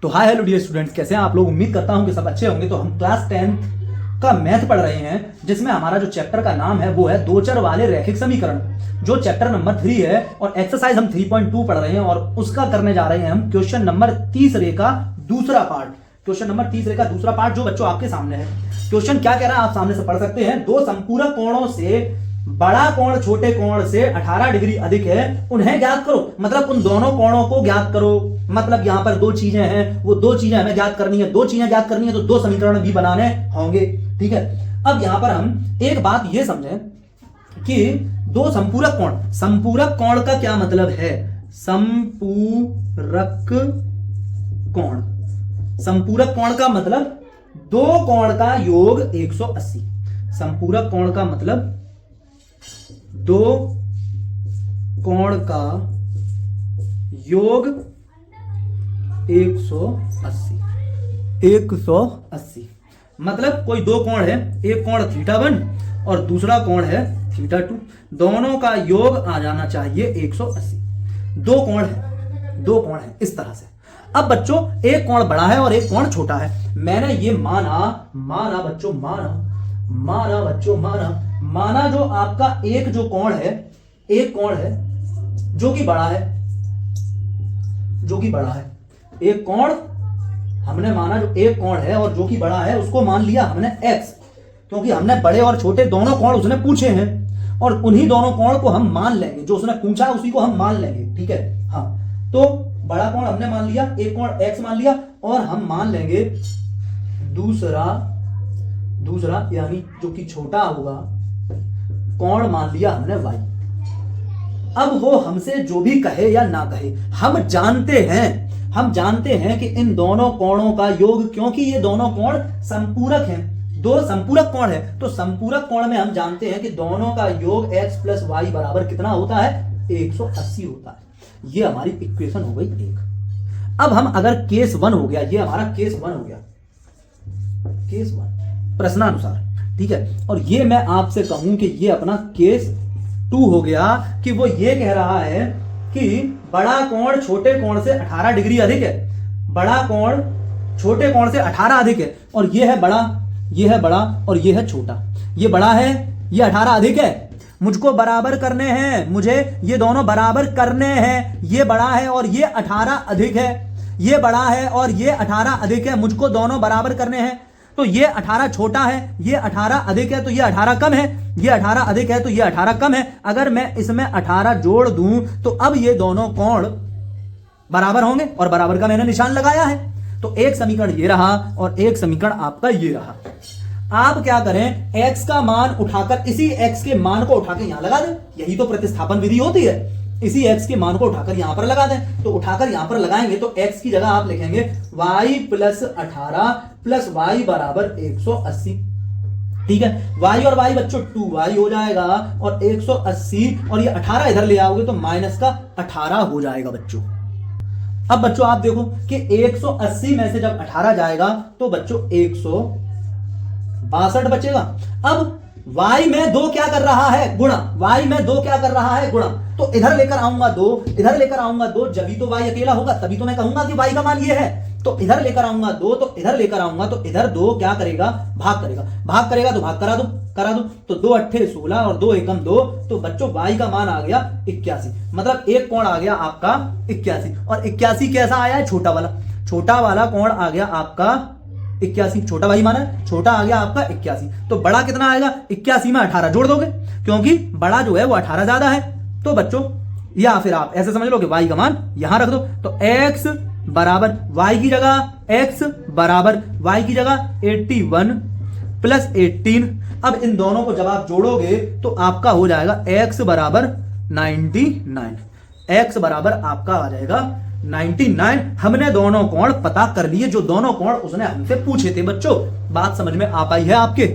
तो hi hello dear students, कैसे हैं आप लोग। उम्मीद करता हूं कि सब अच्छे होंगे। तो हम क्लास 10 का मैथ पढ़ रहे हैं, जिसमें हमारा जो चैप्टर का नाम है वो है दो चर वाले रैखिक समीकरण, जो चैप्टर नंबर 3 है। और एक्सरसाइज हम 3.2 पढ़ रहे हैं और उसका करने जा रहे हैं हम क्वेश्चन नंबर 30 का दूसरा पार्ट। क्वेश्चन नंबर 30 का दूसरा पार्ट जो बच्चों आपके सामने है। क्वेश्चन क्या कह रहा है आप सामने से पढ़ सकते हैं। दो संपूरक कोणों से बड़ा कोण छोटे कोण से 18 डिग्री अधिक है, उन्हें ज्ञात करो। मतलब उन दोनों कोणों को ज्ञात करो। मतलब यहां पर दो चीजें हैं, वो दो चीजें हमें ज्ञात करनी है। दो चीजें ज्ञात करनी है तो दो समीकरण भी बनाने होंगे। ठीक है, अब यहां पर हम एक बात ये समझें कि दो संपूरक कोण, संपूरक कोण का क्या मतलब है। संपूरक कोण, संपूरक कोण का मतलब दो कोण का योग 180। संपूरक कोण का मतलब दो कोण का योग 180। 180 मतलब कोई दो कोण है, एक कोण θ1 और दूसरा कोण है θ2, दोनों का योग आ जाना चाहिए 180। दो कोण है, दो कोण है इस तरह से। अब बच्चों एक कोण बड़ा है और एक कोण छोटा है। मैंने ये माना बच्चों, माना जो आपका एक जो कोण है, एक कोण है जो कि बड़ा है, एक कोण हमने माना जो एक कोण है और जो कि बड़ा है, उसको मान लिया हमने x, क्योंकि हमने बड़े और छोटे दोनों कोण उसने पूछे हैं और उन्हीं दोनों कोण को हम मान लेंगे। जो उसने पूछा उसी को हम मान लेंगे। ठीक है, हाँ, तो बड़ा कोण हमने मान लिया, एक कोण x मान लिया और हम मान लेंगे दूसरा यानी जो कि छोटा होगा कोण मान लिया हमने y। अब वो हमसे जो भी कहे या ना कहे, हम जानते हैं कि इन दोनों कोणों का योग, क्योंकि ये दोनों कोण संपूरक हैं, दो संपूरक कोण है, तो संपूरक कोण में हम जानते हैं कि दोनों का योग x प्लस वाई बराबर कितना होता है, 180 होता है। ये हमारी इक्वेशन हो गई एक। अब हम अगर केस 1 हो गया, ये हमारा केस 1 हो गया, केस 1 प्रश्नानुसार। ठीक है, और ये मैं आपसे कहूं कि ये अपना केस 2 हो गया कि वो ये कह रहा है कि बड़ा कोण छोटे कोण से 18 डिग्री अधिक है। बड़ा कोण छोटे कोण से 18 अधिक है और ये है बड़ा, ये है बड़ा और ये है छोटा। ये बड़ा है, ये 18 अधिक है। मुझको बराबर करने हैं, मुझे ये दोनों बराबर करने हैं। ये बड़ा है और ये 18 अधिक है, ये बड़ा है और ये 18 अधिक है। मुझको दोनों बराबर करने हैं। तो ये 18 छोटा है, ये 18 अधिक है, तो ये 18 कम है, ये 18 अधिक है तो ये 18 कम है। अगर मैं इसमें 18 जोड़ दूं तो अब ये दोनों कोण बराबर होंगे और बराबर का मैंने निशान लगाया है। तो एक समीकरण ये रहा और एक समीकरण आपका ये रहा। आप क्या करें, x का मान उठाकर इसी x के मान को उठा के यहां लगा दें। यही तो प्रतिस्थापन विधि होती है। इसी x के मान को उठाकर यहां पर लगा दें। तो उठाकर यहां पर लगाएंगे तो x की जगह आप लिखेंगे y प्लस 18 प्लस y बराबर 180। ठीक है, y और y बच्चों 2y हो जाएगा और 180 और ये 18 इधर ले आओगे तो माइनस का 18 हो जाएगा बच्चों। अब बच्चों आप देखो कि 180 में से जब 18 जाएगा तो बच्चों 162 बचेगा। अब y में 2 क्या कर रहा है, गुणा। y में 2 क्या कर रहा है, गुणा। तो इधर लेकर आऊंगा 2, इधर लेकर आऊंगा 2, जब तो y अकेला होगा तभी तो मैं कहूंगा कि y का मान ये है। तो इधर लेकर आऊंगा 2, तो इधर लेकर आऊंगा तो इधर 2 क्या करेगा, भाग करेगा तो भाग करा दो। तो 2 अट्ठे 16 और 2 एकम 2, तो बच्चों y का मान आ गया 81। मतलब एक कोण आ गया आपका 81। और 81 कैसा आया है, छोटा वाला कोण आ गया आपका 81। छोटा भाई माना, छोटा आ गया आपका 81। तो बड़ा कितना आएगा, 81 में 18 जोड़ दोगे, क्योंकि बड़ा जो है वो 18 ज्यादा है। तो बच्चों या फिर आप ऐसे समझ लो कि y का मान यहां रख दो। तो x बराबर y की जगह, x बराबर y की जगह 81 प्लस 18। अब इन दोनों को जब आप जोड़ोगे तो आपका हो जाएगा x बराबर 99। x बराबर आपका आ जाएगा 99। हमने दोनों कोण पता कर लिए, जो दोनों कोण उसने हमसे पूछे थे। बच्चों बात समझ में आ पाई है आपके।